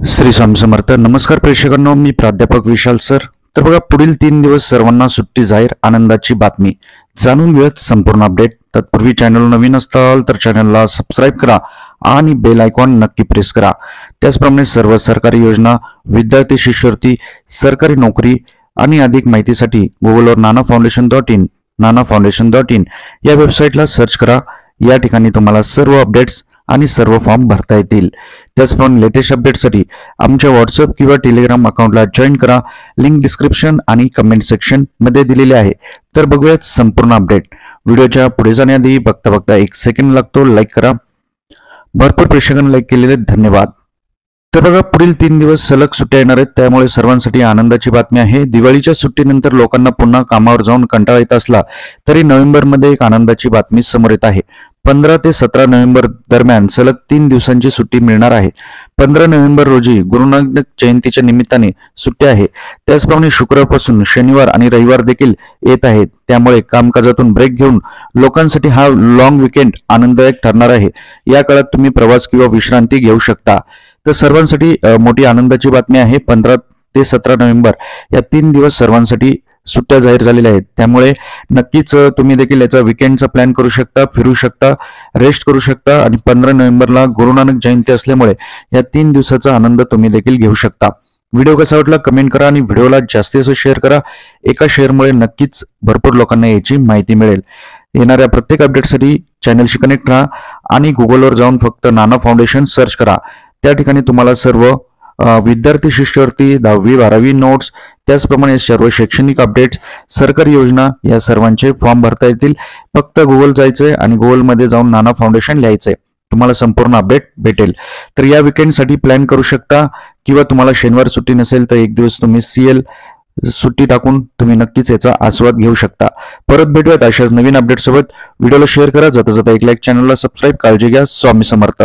श्री स्वामी समर्थ. नमस्कार प्रेक्षकांनो, मी प्राध्यापक विशाल सर. तर बघा, पुढील 3 दिवस सर्वांना सुट्टी जाहीर. आनंदाची बातमी. जाणून घेऊयात संपूर्ण अपडेट. तत्पूर्वी चॅनल नवीन असाल तर चॅनलला सबस्क्राईब करा आणि बेल आयकॉन नक्की प्रेस करा. त्याचप्रमाणे सर्व सरकारी योजना, विद्यार्थी शिष्यवृत्ती, सरकारी नोकरी आणि अधिक माहितीसाठी गुगलवर nanafoundation.in nanafoundation.in या वेबसाईटला सर्च करा. या ठिकाणी तुम्हाला सर्व अपडेट्स आणि सर्व फॉर्म भरता येतील. त्याचप्रमाणे लेटेस्ट अपडेटसाठी आमच्या व्हॉट्सअप किंवा टेलिग्राम अकाउंटला जॉईन करा. लिंक डिस्क्रिप्शन आणि कमेंट सेक्शन मध्ये दिलेली आहे. तर बघूयात संपूर्ण अपडेट. व्हिडिओच्या पुढे जाण्याआधी बघता बघता 1 सेकंड लागतो. लाईक करा. भरपूर प्रेक्षकांना लाईक केलेले धन्यवाद. तर बघा, पुढील 3 दिवस सलग सुट्ट्या येणार आहेत, त्यामुळे सर्वांसाठी आनंदाची बातमी आहे. दिवाळीच्या सुट्टीनंतर लोकांना पुन्हा कामावर जाऊन कंटाळा येत असला तरी नोव्हेंबरमध्ये एक आनंदाची बातमी समोर येत आहे. 15 ते 17 नोव्हेंबर दरम्यान सलग 3 दिवसांची सुट्टी मिळणार आहे. 15 नोव्हेंबर रोजी गुरुनानक जयंतीच्या निमित्ताने सुट्टी आहे. त्याचप्रमाणे शुक्रवारपासून शनिवार आणि रविवार देखील येत आहेत. त्यामुळे कामकाजातून ब्रेक घेऊन लोकांसाठी हा लॉंग विकेंड आनंददायक ठरणार आहे. या काळात तुम्ही प्रवास किंवा विश्रांती घेऊ शकता. तर सर्वांसाठी मोठी आनंदाची बातमी आहे. 15 ते 17 नोव्हेंबर या 3 दिवस सर्वांसाठी सुट्ट्या जाहीर झालेल्या आहेत. त्यामुळे नक्कीच तुम्ही देखील याचा विकेंडचा प्लॅन करू शकता, फिरू शकता, रेस्ट करू शकता. आणि 15 नोव्हेंबरला गुरुनानक जयंती असल्यामुळे या 3 दिवसाचा आनंद तुम्ही देखील घेऊ शकता. व्हिडिओ कसा वाटला कमेंट करा आणि व्हिडिओला जास्तीत जास्त शेअर करा. एका शेअरमुळे नक्कीच भरपूर लोकांना याची माहिती मिळेल. येणाऱ्या प्रत्येक अपडेटसाठी चॅनलशी कनेक्ट राहा आणि गुगलवर जाऊन फक्त नाना फाउंडेशन सर्च करा. त्या ठिकाणी तुम्हाला सर्व विद्यार्थी शिष्यवृत्ती, 10वी 12वी नोट्स, त्याचप्रमाणे सर्व शैक्षणिक अपडेट्स, सरकारी योजना या सर्वांचे फॉर्म भरता येतील. फक्त गुगल जायचंय आणि गुगलमध्ये जाऊन नाना फाउंडेशन लिहायचंय. तुम्हाला संपूर्ण अपडेट भेटेल. तर या विकेंडसाठी प्लॅन करू शकता किंवा तुम्हाला शनिवार सुट्टी नसेल तर एक दिवस तुम्ही CL सुट्टी टाकून तुम्ही नक्कीच याचा आस्वाद घेऊ शकता. परत भेटूयात अशाच नवीन अपडेट सोबत. व्हिडिओला शेअर करा. जाता जाता एक लाईक, चॅनलला सबस्क्राईब. काळजी घ्या. स्वामी समर्थ.